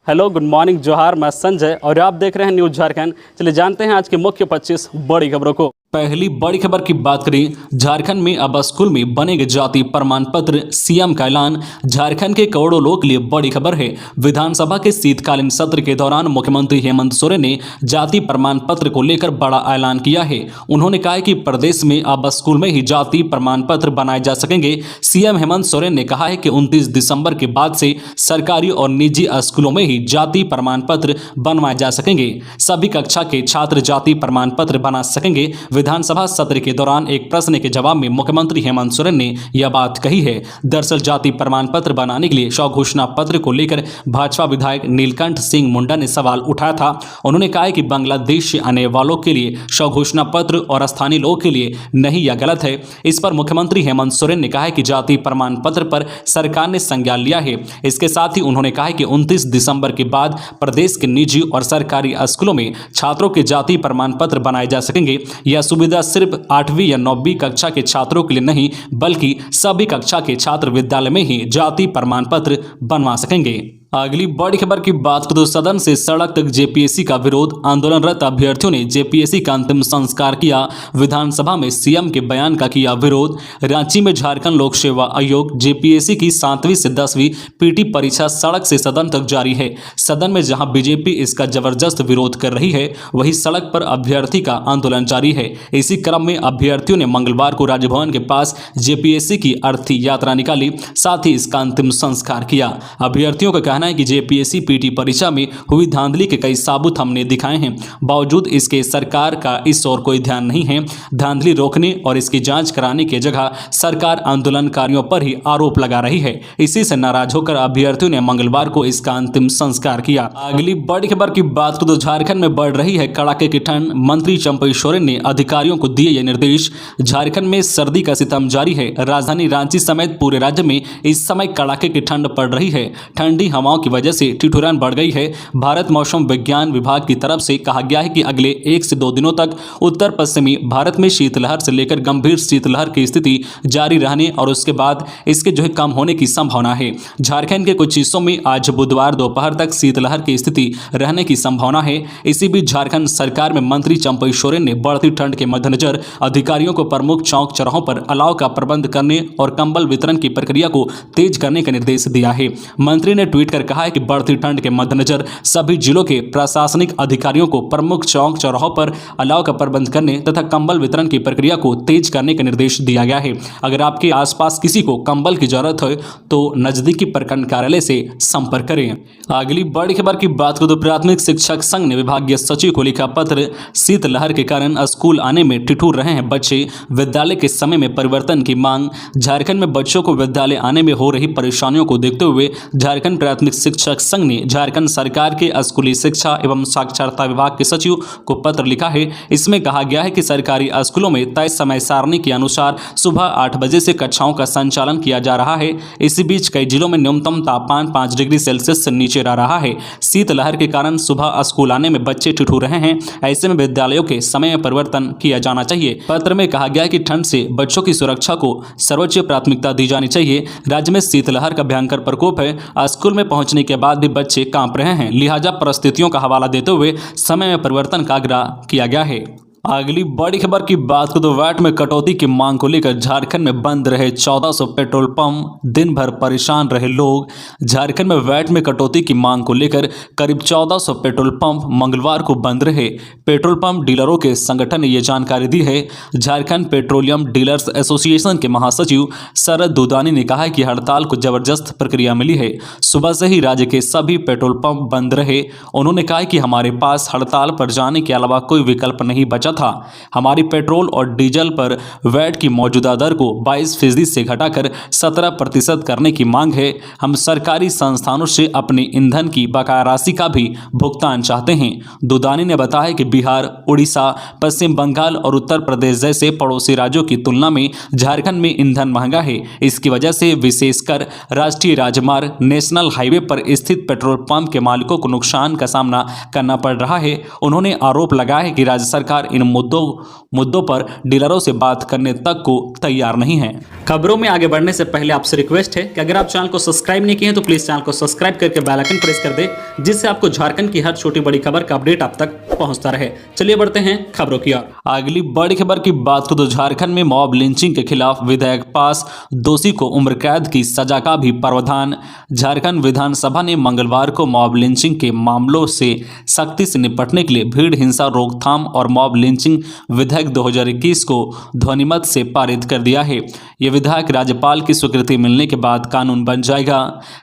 Hello, good morning, जोहार। मैं संजय और आप देख रहे हैं न्यूज़ झारखंड। चलिए जानते हैं आज की मुख्य 25 बड़ी खबरों को। पहली बड़ी खबर की बात करें, झारखंड में अब स्कूल में बनेंगे जाति प्रमाण पत्र, सीएम का ऐलान। झारखंड के करोड़ों लोगों के लिए बड़ी खबर है। विधानसभा के शीतकालीन सत्र के दौरान मुख्यमंत्री हेमंत सोरेन ने जाति प्रमाण पत्र को लेकर बड़ा ऐलान किया है। उन्होंने कहा है कि प्रदेश में अब स्कूल में ही जाति प्रमाण पत्र बनाए जा सकेंगे। सीएम हेमंत सोरेन ने कहा है कि 29 दिसंबर के बाद से सरकारी और निजी स्कूलों में ही जाति प्रमाण पत्र बनवाए जा सकेंगे। सभी कक्षा के छात्र जाति प्रमाण पत्र बना सकेंगे। विधानसभा सत्र के दौरान एक प्रश्न के जवाब में मुख्यमंत्री हेमंत सोरेन ने यह बात कही है। दरअसल जाति प्रमाण पत्र बनाने के लिए स्वघोषणा पत्र को लेकर भाजपा विधायक नीलकंठ सिंह मुंडा ने सवाल उठाया था। उन्होंने कहा है कि बांग्लादेश से आने वालों के लिए स्वघोषणा पत्र और स्थानीय लोगों के लिए नहीं, यह गलत है। इस पर मुख्यमंत्री हेमंत सोरेन ने कहा है कि जाति प्रमाण पत्र पर सरकार ने संज्ञान लिया है। इसके साथ ही उन्होंने कहा है कि 29 दिसंबर के बाद प्रदेश के निजी और सरकारी स्कूलों में छात्रों के जाति प्रमाण पत्र बनाए जा सकेंगे। यह सुविधा सिर्फ 8वीं या 9वीं कक्षा के छात्रों के लिए नहीं, बल्कि सभी कक्षा के छात्र विद्यालय में ही जाति प्रमाण पत्र बनवा सकेंगे। अगली बड़ी खबर की बात करें तो सदन से सड़क तक जेपीएससी का विरोध। आंदोलनरत अभ्यर्थियों ने जेपीएससी का अंतिम संस्कार किया। विधानसभा में सीएम के बयान का किया विरोध। रांची में झारखंड लोक सेवा आयोग जेपीएससी की 7वीं से 10वीं पीटी परीक्षा सड़क से सदन तक जारी है। सदन में जहां बीजेपी इसका जबरदस्त विरोध कर रही है, वहीं सड़क पर अभ्यर्थी का आंदोलन जारी है। इसी क्रम में अभ्यर्थियों ने मंगलवार को राजभवन के पास जेपीएससी की अर्थी यात्रा निकाली, साथ ही इसका अंतिम संस्कार किया। अभ्यर्थियों का कहना है कि जेपीएससी पीटी परीक्षा में हुई धांधली के कई सबूत हमने दिखाए हैं, बावजूद इसके सरकार का इस ओर कोई ध्यान नहीं है। धांधली रोकने और इसकी जांच कराने की जगह सरकार आंदोलनकारियों पर ही आरोप लगा रही है। इसी से नाराज होकर अभ्यर्थियों ने मंगलवार को इसका अंतिम संस्कार किया। अगली बड़ी खबर की बात करें तो झारखंड में बढ़ रही है कड़ाके की ठंड। मंत्री चंपई सोरेन ने अधिकारियों को दिए ये निर्देश। झारखंड में सर्दी का सितम जारी है। राजधानी रांची समेत पूरे राज्य में इस समय कड़ाके की ठंड पड़ रही है। ठंडी हवाओं की वजह से ठिठुरन बढ़ गई है। भारत मौसम विज्ञान विभाग की तरफ से कहा गया है कि अगले 1 से 2 दिनों तक उत्तर पश्चिमी भारत में शीतलहर से लेकर गंभीर शीतलहर की स्थिति जारी रहने और उसके बाद इसके कम होने की संभावना है। झारखंड के कुछ हिस्सों में आज बुधवार दोपहर तक शीतलहर की स्थिति रहने की संभावना है। इसी बीच झारखंड सरकार में मंत्री चंपई सोरेन ने बढ़ती ठंड के मद्देनजर अधिकारियों को प्रमुख चौक चौराहों पर अलाव का प्रबंध करने और कंबल वितरण की प्रक्रिया को तेज करने का निर्देश दिया है। मंत्री ने ट्वीट कर कहा है कि बढ़ती ठंड के मद्देनजर सभी जिलों के प्रशासनिक अधिकारियों को प्रमुख चौक चौराहों पर अलाव का प्रबंध करने तथा कंबल वितरण की प्रक्रिया को तेज करने का निर्देश दिया गया है। अगर आपके आसपास किसी को कंबल की जरूरत हो तो नजदीकी प्रखंड कार्यालय से संपर्क करें। अगली बड़ी खबर की बात करें तो प्राथमिक शिक्षक संघ ने विभागीय सचिव को लिखा पत्र। शीतलहर के कारण स्कूल आने में ठिठुर रहे हैं बच्चे, विद्यालय के समय में परिवर्तन की मांग। झारखंड में बच्चों को विद्यालय आने में हो रही परेशानियों को देखते हुए झारखंड प्राथमिक शिक्षक संघ ने झारखंड सरकार के स्कूली शिक्षा एवं साक्षरता विभाग के सचिव को पत्र लिखा है। इसमें कहा गया है कि सरकारी स्कूलों में तय समय सारणी के अनुसार सुबह 8 बजे से कक्षाओं का संचालन किया जा रहा है। इसी बीच कई जिलों में न्यूनतम तापमान 5 डिग्री सेल्सियस से नीचे रह रहा है। शीतलहर के कारण सुबह स्कूल आने में बच्चे ठिठुर रहे हैं। ऐसे में विद्यालयों के समय में परिवर्तन किया जाना चाहिए। पत्र में कहा गया है कि ठंड से बच्चों की सुरक्षा को सर्वोच्च प्राथमिकता दी जानी चाहिए। राज्य में शीतलहर का भयंकर प्रकोप है। स्कूल में पहुंचने के बाद भी बच्चे कांप रहे हैं, लिहाजा परिस्थितियों का हवाला देते हुए समय में परिवर्तन का आग्रह किया गया है। अगली बड़ी खबर की बात करें तो वैट में कटौती की मांग को लेकर झारखंड में बंद रहे 1400 पेट्रोल पंप, दिन भर परेशान रहे लोग। झारखंड में वैट में कटौती की मांग को लेकर करीब 1400 पेट्रोल पंप मंगलवार को बंद रहे। पेट्रोल पंप डीलरों के संगठन ने यह जानकारी दी है। झारखंड पेट्रोलियम डीलर्स एसोसिएशन के महासचिव शरद दुदानी ने कहा है कि हड़ताल को जबरदस्त प्रक्रिया मिली है। सुबह से ही राज्य के सभी पेट्रोल पंप बंद रहे। उन्होंने कहा कि हमारे पास हड़ताल पर जाने के अलावा कोई विकल्प नहीं बचा था। हमारी पेट्रोल और डीजल पर वैट की मौजूदा दर को 22% से घटाकर 17% करने की मांग है। हम सरकारी संस्थानों से अपने ईंधन की बकाया राशि का भी भुगतान चाहते हैं। दुदानी ने बताया कि बिहार, उड़ीसा, पश्चिम बंगाल और उत्तर प्रदेश जैसे पड़ोसी राज्यों की तुलना में झारखंड में ईंधन महंगा है। इसकी वजह से विशेषकर राष्ट्रीय राजमार्ग, नेशनल हाईवे पर स्थित पेट्रोल पंप के मालिकों को नुकसान का सामना करना पड़ रहा है। उन्होंने आरोप लगाया है कि राज्य सरकार इन मुद्दों पर डीलरों से बात करने तक को तैयार नहीं है। खबरों में आगे बढ़ने से पहले आपसे रिक्वेस्ट है कि अगर आप चैनल को सब्सक्राइब नहीं किए हैं तो प्लीज चैनल को सब्सक्राइब करके बेल आइकन प्रेस कर दे, जिससे आपको झारखंड की हर छोटी बड़ी खबर का अपडेट आप तक पहुंचता रहे। चलिए बढ़ते हैं खबरों की ओर। अगली बड़ी खबर की बात करें तो झारखंड में मॉब लिंचिंग के खिलाफ विधेयक पास, दोषी को उम्र कैद की सजा का भी प्रावधान। झारखंड विधानसभा ने मंगलवार को मॉब लिंचिंग के मामलों से सख्ती से निपटने के लिए भीड़ हिंसा रोकथाम और मॉब लिंचिंग विधेयक 2021 को ध्वनिमत से पारित कर दिया है। यह विधेयक राज्यपाल की स्वीकृति मिलने के बाद कानून बन जाएगा।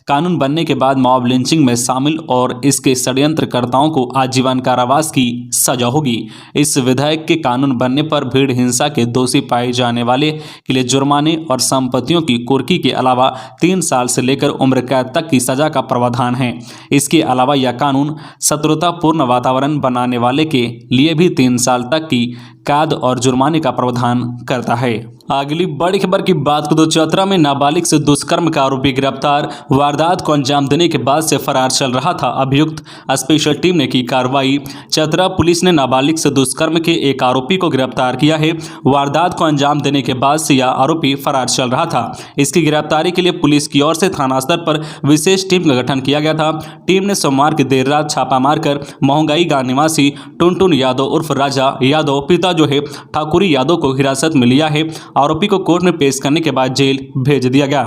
कानून बनने के बाद मॉब लिंचिंग में शामिल और इसके षड्यंत्रकर्ताओं को आजीवन कारावास की सजा होगी। इस विधेयक के कानून बनने पर भीड़ हिंसा के दोषी पाए जाने वाले के लिए जुर्माने और संपत्तियों की कुर्की के अलावा 3 साल से लेकर उम्र कैद तक की सजा का प्रावधान है। इसके अलावा यह कानून शत्रुतापूर्ण वातावरण बनाने वाले के लिए भी 3 साल तक की कैद और जुर्माने का प्रावधान करता है। अगली बड़ी खबर की बात करें तो चतरा में नाबालिग से दुष्कर्म का आरोपी गिरफ्तार। वारदात को अंजाम देने के बाद से फरार चल रहा था अभियुक्त। स्पेशल टीम ने की कार्रवाई। चतरा पुलिस ने नाबालिग से दुष्कर्म के एक आरोपी को गिरफ्तार किया है। वारदात को अंजाम देने के बाद से यह आरोपी फरार चल रहा था। इसकी गिरफ्तारी के लिए पुलिस की ओर से थाना स्तर पर विशेष टीम का गठन किया गया था। टीम ने सोमवार की देर रात छापा मारकर महंगाई गांव निवासी टुनटुन यादव उर्फ राजा यादव पिता जो है ठाकुरी यादव को हिरासत में लिया है। आरोपी को कोर्ट में पेश करने के बाद जेल भेज दिया गया।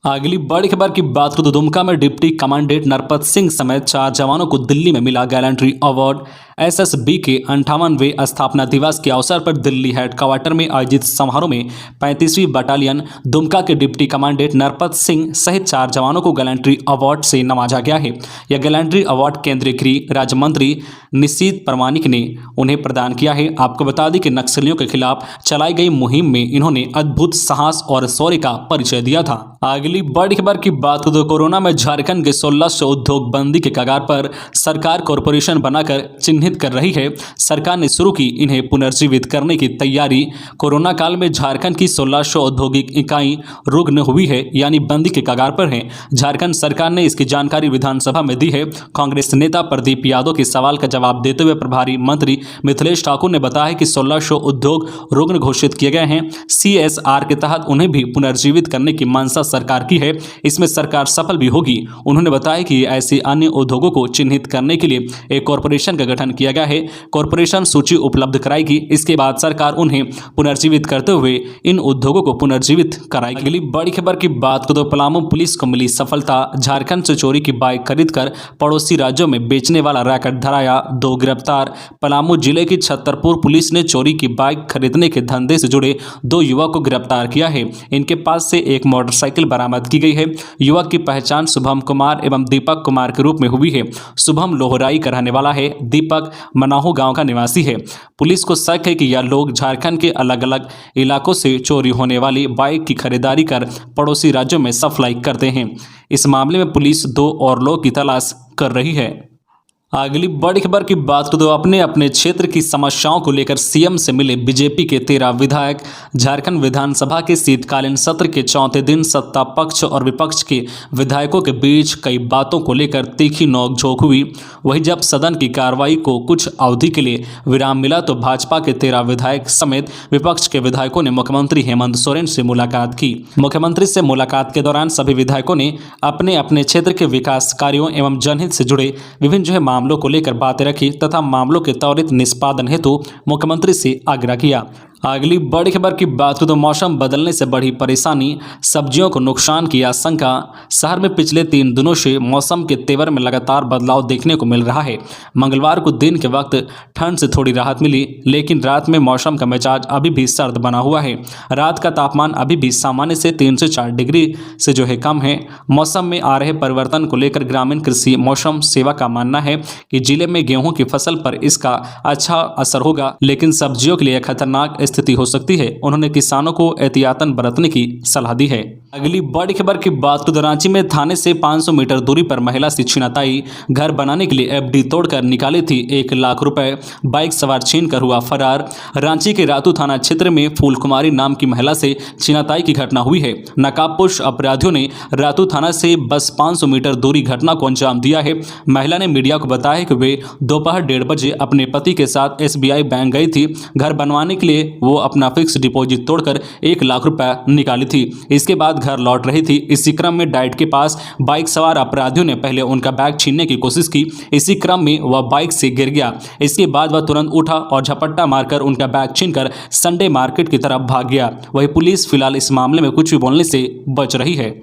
अगली बड़ी खबर की बात करें तो दुमका में डिप्टी कमांडेंट नरपत सिंह समेत 4 जवानों को दिल्ली में मिला गैलेंट्री अवार्ड। एसएसबी के 58वें स्थापना दिवस के अवसर पर दिल्ली हेडक्वार्टर में आयोजित समारोह में 35वीं बटालियन दुमका के डिप्टी कमांडेंट नरपत सिंह सहित 4 जवानों को गैलेंट्री अवार्ड से नवाजा गया है। यह गैलेंट्री अवार्ड केंद्रीय गृह राज्य मंत्री निशीथ प्रामाणिक ने उन्हें प्रदान किया है। आपको बता दें कि नक्सलियों के खिलाफ चलाई गई मुहिम में इन्होंने अद्भुत साहस और शौर्य का परिचय दिया था। अगली बड़ी खबर की बात करें तो कोरोना में झारखंड के 1600 उद्योग बंदी के कगार पर सरकार कॉरपोरेशन बनाकर चिन्हित कर रही है। सरकार ने शुरू की इन्हें पुनर्जीवित करने की तैयारी। कोरोना काल में झारखंड की 1600 औद्योगिक इकाई रुग्ण हुई है, यानी बंदी के कगार पर है। झारखंड सरकार ने इसकी जानकारी विधानसभा में दी है। कांग्रेस नेता प्रदीप यादव के सवाल का जवाब देते हुए प्रभारी मंत्री मिथिलेश ठाकुर ने बताया कि 1600 उद्योग रुग्ण घोषित किए गए हैं। CSR के तहत उन्हें भी पुनर्जीवित करने की मंशा सरकार की है। इसमें सरकार सफल भी होगी। उन्होंने बताया कि ऐसे अन्य उद्योगों को चिन्हित करने के लिए एक कॉरपोरेशन का गठन किया गया है। कॉरपोरेशन सूची उपलब्ध कराएगी। इसके बाद सरकार उन्हें पुनर्जीवित करते हुए इन उद्योगों को पुनर्जीवित कराएगी। अगली बड़ी खबर की बात करें तो पलामू पुलिस को मिली सफलता। झारखंड से चोरी की बाइक खरीदकर पड़ोसी राज्यों में बेचने वाला रैकेट धराया, 2 गिरफ्तार। पलामू जिले की छतरपुर पुलिस ने चोरी की बाइक खरीदने के धंधे से जुड़े 2 युवक को गिरफ्तार किया है। इनके पास से एक मोटरसाइकिल बरामद की गई है। युवक की पहचान शुभम कुमार एवं दीपक कुमार के रूप में हुई है। शुभम लोहराई का रहने वाला है, दीपक मनाहू गांव का निवासी है। पुलिस को शक है कि यह लोग झारखंड के अलग अलग इलाकों से चोरी होने वाली बाइक की खरीदारी कर पड़ोसी राज्यों में सप्लाई करते हैं। इस मामले में पुलिस 2 और लोगों की तलाश कर रही है। अगली बड़ी खबर की बात करें तो अपने अपने क्षेत्र की समस्याओं को लेकर सीएम से मिले बीजेपी के 13 विधायक। झारखंड विधानसभा के शीतकालीन सत्र के 4थे दिन सत्ता पक्ष और विपक्ष के विधायकों के बीच कई बातों को लेकर तीखी नोकझोंक हुई। वहीं जब सदन की कार्रवाई को कुछ अवधि के लिए विराम मिला तो भाजपा के 13 विधायक समेत विपक्ष के विधायकों ने मुख्यमंत्री हेमंत सोरेन से मुलाकात की। मुख्यमंत्री से मुलाकात के दौरान सभी विधायकों ने अपने अपने क्षेत्र के विकास कार्यों एवं जनहित से जुड़े विभिन्न मामलों को लेकर बातें रखी तथा मामलों के त्वरित निष्पादन हेतु मुख्यमंत्री से आग्रह किया। अगली बड़ी खबर की बात करें तो मौसम बदलने से बढ़ी परेशानी, सब्जियों को नुकसान की आशंका। शहर में पिछले 3 दिनों से मौसम के तेवर में लगातार बदलाव देखने को मिल रहा है। मंगलवार को दिन के वक्त ठंड से थोड़ी राहत मिली, लेकिन रात में मौसम का मिजाज अभी भी सर्द बना हुआ है। रात का तापमान अभी भी सामान्य से 3 से 4 डिग्री से कम है। मौसम में आ रहे परिवर्तन को लेकर ग्रामीण कृषि मौसम सेवा का मानना है कि जिले में गेहूं की फसल पर इसका अच्छा असर होगा, लेकिन सब्जियों के लिए खतरनाक स्थिति हो सकती है। उन्होंने किसानों को एहतियातन बरतने की सलाह दी है। अगली बड़ी खबर की बात करें तो रांची में थाने से 500 मीटर दूरी पर महिला से छिनताई। घर बनाने के लिए एफडी तोड़कर निकाली थी 1 लाख रुपए, बाइक सवार छीनकर हुआ फरार। रांची के रातू थाना क्षेत्र में फूल कुमारी नाम की महिला से छिनताई की घटना हुई है। नकाबपोश अपराधियों ने रातू थाना से बस 500 मीटर दूरी घटना को अंजाम दिया है। महिला ने मीडिया को बताया कि वे दोपहर 1:30 बजे अपने पति के साथ SBI बैंक गई थी। घर बनवाने के लिए वो अपना फिक्स डिपॉजिट तोड़कर 1 लाख रुपए निकाली थी। इसके बाद घर लौट रही थी। इसी क्रम में डाइट के पास बाइक सवार अपराधियों ने पहले उनका बैग छीनने की कोशिश की। इसी क्रम में वह बाइक से गिर गया। इसके बाद वह तुरंत उठा और झपट्टा मारकर उनका बैग छीनकर संडे मार्केट की तरफ भाग गया। वही पुलिस फिलहाल इस मामले में कुछ भी बोलने से बच रही है।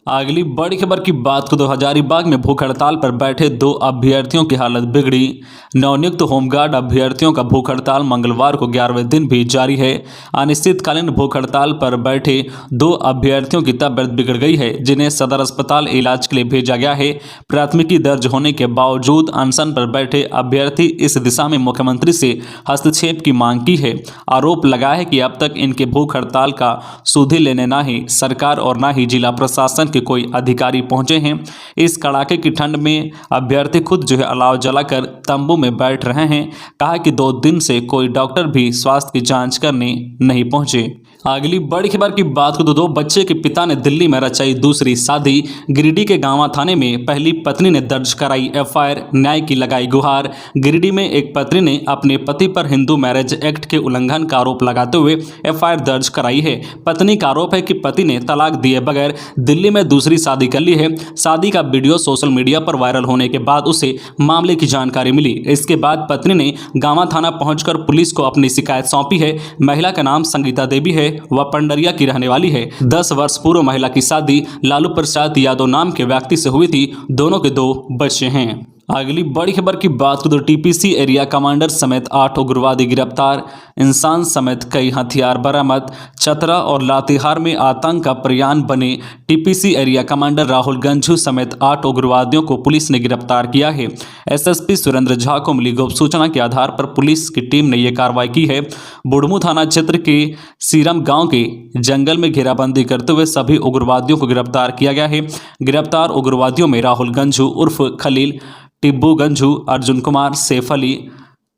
अगली बड़ी खबर की बात करें तो हजारीबाग में भूख हड़ताल पर बैठे 2 अभ्यर्थियों की हालत बिगड़ी। नवनियुक्त होमगार्ड अभ्यर्थियों का भूख हड़ताल मंगलवार को 11वें दिन भी जारी है। अनिश्चितकालीन भूख हड़ताल पर बैठे 2 अभ्यर्थियों की तबीयत बिगड़ गई है, जिन्हें सदर अस्पताल इलाज के लिए भेजा गया है। प्राथमिकी दर्ज होने के बावजूद अनशन पर बैठे अभ्यर्थी इस दिशा में मुख्यमंत्री से हस्तक्षेप की मांग की है। आरोप लगाया है कि अब तक इनके भूख हड़ताल का सुधि लेने ना ही सरकार और ना ही जिला प्रशासन के कोई अधिकारी पहुंचे हैं। इस कड़ाके की ठंड में अभ्यर्थी खुद अलाव जलाकर तंबू में बैठ रहे हैं। कहा कि 2 दिन से कोई डॉक्टर भी स्वास्थ्य की जांच करने नहीं पहुंचे। अगली बड़ी खबर की बात करें तो 2 बच्चे के पिता ने दिल्ली में रचाई दूसरी शादी। गिरिडीह के गांवा थाने में पहली पत्नी ने दर्ज कराई FIR, न्याय की लगाई गुहार। गिरिडीह में एक पत्नी ने अपने पति पर हिंदू मैरिज एक्ट के उल्लंघन का आरोप लगाते हुए FIR दर्ज कराई है। पत्नी का आरोप है कि पति ने तलाक दिए बगैर दिल्ली में दूसरी शादी कर ली है। शादी का वीडियो सोशल मीडिया पर वायरल होने के बाद उसे मामले की जानकारी मिली। इसके बाद पत्नी ने गांवा थाना पहुंचकर पुलिस को अपनी शिकायत सौंपी है। महिला का नाम संगीता देवी है। वह पंडरिया की रहने वाली है। 10 वर्ष पूर्व महिला की शादी लालू प्रसाद यादव नाम के व्यक्ति से हुई थी। दोनों के 2 बच्चे हैं। अगली बड़ी खबर की बात करें तो TPC एरिया कमांडर समेत 8 उग्रवादी गिरफ्तार। इंसान समेत कई हथियार बरामद। चतरा और लातेहार में आतंक का प्रयाण बने TPC area commander Rahul Ganjhu समेत 8 उग्रवादियों को पुलिस ने गिरफ्तार किया है। SSP सुरेंद्र झा को मिली गुप्त सूचना के आधार पर पुलिस की टीम ने यह कार्रवाई की है। बुढ़मू थाना क्षेत्र के सीरम गांव के जंगल में घेराबंदी करते हुए सभी उग्रवादियों को गिरफ्तार किया गया है। गिरफ्तार उग्रवादियों में राहुल गंझू उर्फ खलील, टिब्बू गंझू, अर्जुन कुमार, सैफ अली,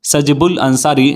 सजिबुल अंसारी,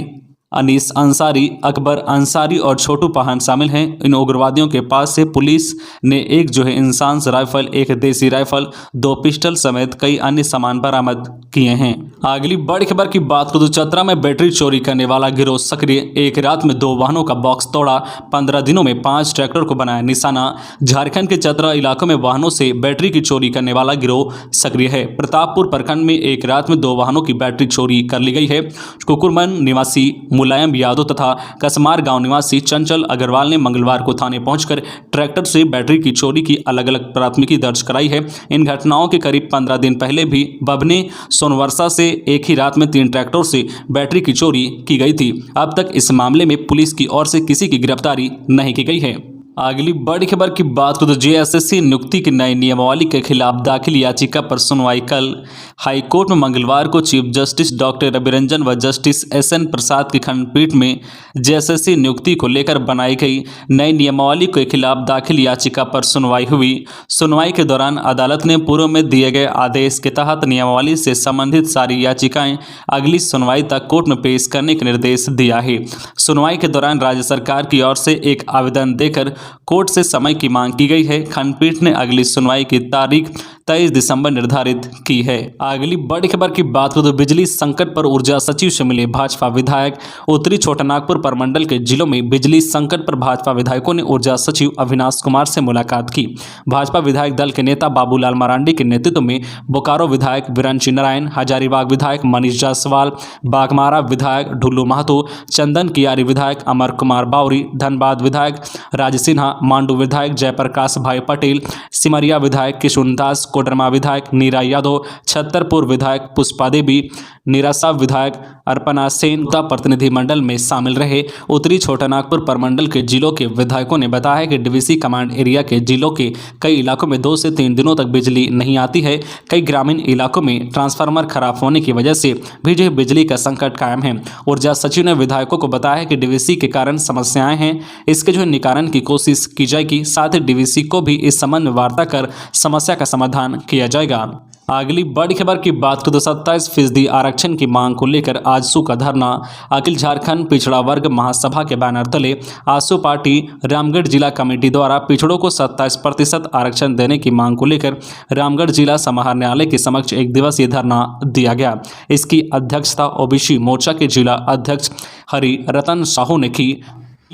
अनीस अंसारी, अकबर अंसारी और छोटू पहान शामिल हैं। इन उग्रवादियों के पास से पुलिस ने एक इंसान राइफल, एक देसी राइफल, 2 पिस्टल समेत कई अन्य सामान बरामद किए हैं। अगली बड़ी खबर की बात करें तो चतरा में बैटरी चोरी करने वाला गिरोह सक्रिय। एक रात में 2 वाहनों का बॉक्स तोड़ा। 15 दिनों में 5 ट्रैक्टर को बनाया निशाना। झारखंड के चतरा इलाकों में वाहनों से बैटरी की चोरी करने वाला गिरोह सक्रिय है। प्रतापपुर प्रखंड में एक रात में 2 वाहनों की बैटरी चोरी कर ली गई है। कुकुरमन निवासी मुलायम यादव तथा कसमार गांव निवासी चंचल अग्रवाल ने मंगलवार को थाने पहुंचकर ट्रैक्टर से बैटरी की चोरी की अलग अलग प्राथमिकी दर्ज कराई है। इन घटनाओं के करीब 15 दिन पहले भी बभने सोनवर्षा से एक ही रात में 3 ट्रैक्टरों से बैटरी की चोरी की गई थी। अब तक इस मामले में पुलिस की ओर से किसी की गिरफ्तारी नहीं की गई है। अगली बड़ी खबर की बात करें तो JSSC नियुक्ति की नई नियमावली के खिलाफ दाखिल याचिका पर सुनवाई कल। हाईकोर्ट में मंगलवार को chief justice doctor Ravi Ranjan व जस्टिस SN प्रसाद की खंडपीठ में JSSC नियुक्ति को लेकर बनाई गई नई नियमावली के खिलाफ दाखिल याचिका पर सुनवाई हुई। सुनवाई के दौरान अदालत ने पूर्व में दिए गए आदेश के तहत नियमावली से संबंधित सारी याचिकाएं अगली सुनवाई तक कोर्ट में पेश करने का निर्देश दिया है। सुनवाई के दौरान राज्य सरकार की ओर से एक आवेदन देकर कोर्ट से समय की मांग की गई है। खंडपीठ ने अगली सुनवाई की तारीख 23 दिसंबर निर्धारित की है। अगली बड़ी खबर की बात करें तो बिजली संकट पर ऊर्जा सचिव से मिले भाजपा विधायक। उत्तरी छोटानागपुर प्रमंडल के जिलों में बिजली संकट पर भाजपा विधायकों ने ऊर्जा सचिव अविनाश कुमार से मुलाकात की। भाजपा विधायक दल के नेता बाबूलाल मरांडी के नेतृत्व में बोकारो विधायक वीरंची नारायण, हजारीबाग विधायक मनीष जायसवाल, बाघमारा विधायक ढुल्लू महतो, चंदन कियारी विधायक अमर कुमार बावरी, धनबाद विधायक राज सिन्हा, मांडू विधायक जयप्रकाश भाई पटेल, सिमरिया विधायक किशुनदास कोडरमा विधायक नीरा यादव, छतरपुर विधायक पुष्पा देवी, निरासा विधायक अर्पणा सेन प्रतिनिधिमंडल में शामिल रहे। उत्तरी छोटानागपुर प्रमंडल के जिलों के विधायकों ने बताया कि डीवीसी कमांड एरिया के जिलों के कई इलाकों में 2 से 3 दिनों तक बिजली नहीं आती है। कई ग्रामीण इलाकों में ट्रांसफार्मर खराब होने की वजह से भी जो बिजली का संकट कायम है। ऊर्जा सचिव ने विधायकों को बताया कि डीवीसी के कारण समस्याएं हैं, इसके जो निवारण की कोशिश की जाएगी। साथ ही डीवीसी को भी इस संबंध में वार्ता कर समस्या का समाधान किया जाएगा। अगली बड़ी खबर की बात करें तो 27% आरक्षण की मांग को लेकर आजसू का धरना। अखिल झारखंड पिछड़ा वर्ग महासभा के बैनर तले आजसू पार्टी रामगढ़ जिला कमेटी द्वारा पिछड़ों को 27% आरक्षण देने की मांग को लेकर रामगढ़ जिला समाहरणालय के समक्ष एक दिवसीय धरना दिया गया। इसकी अध्यक्षता ओबीसी मोर्चा के जिला अध्यक्ष हरि रतन साहू ने की।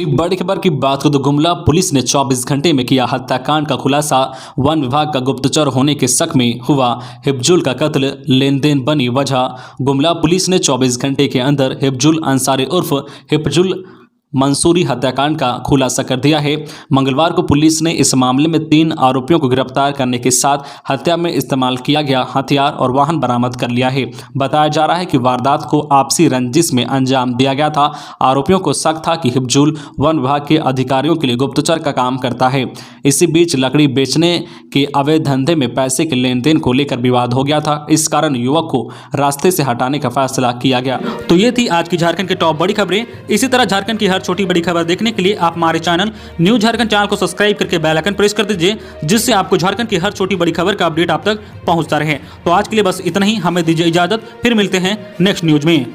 बड़ी खबर की बात करें तो गुमला पुलिस ने 24 घंटे में किया हत्याकांड का खुलासा। वन विभाग का गुप्तचर होने के शक में हुआ हिफजुल का कत्ल, लेन देन बनी वजह। गुमला पुलिस ने 24 घंटे के अंदर हिफजुल अंसारी उर्फ हिफजुल मंसूरी हत्याकांड का खुलासा कर दिया है। मंगलवार को पुलिस ने इस मामले में 3 आरोपियों को गिरफ्तार करने के साथ हत्या में इस्तेमाल किया गया हथियार और वाहन बरामद कर लिया है। बताया जा रहा है कि वारदात को आपसी रंजिश में अंजाम दिया गया था। आरोपियों को शक था कि हिफजुल वन विभाग के अधिकारियों के लिए गुप्तचर का काम करता है। इसी बीच लकड़ी बेचने के अवैध धंधे में पैसे के लेन देन को लेकर विवाद हो गया था। इस कारण युवक को रास्ते से हटाने का फैसला किया गया। तो ये थी आज की झारखंड की टॉप बड़ी खबरें। इसी तरह झारखंड की हर छोटी बड़ी खबर देखने के लिए आप हमारे चैनल न्यूज झारखंड चैनल को सब्सक्राइब करके बेल आइकन प्रेस कर दीजिए, जिससे आपको झारखंड की हर छोटी बड़ी खबर का अपडेट आप तक पहुंचता रहे। तो आज के लिए बस इतना ही, हमें दीजिए इजाजत, फिर मिलते हैं नेक्स्ट न्यूज में।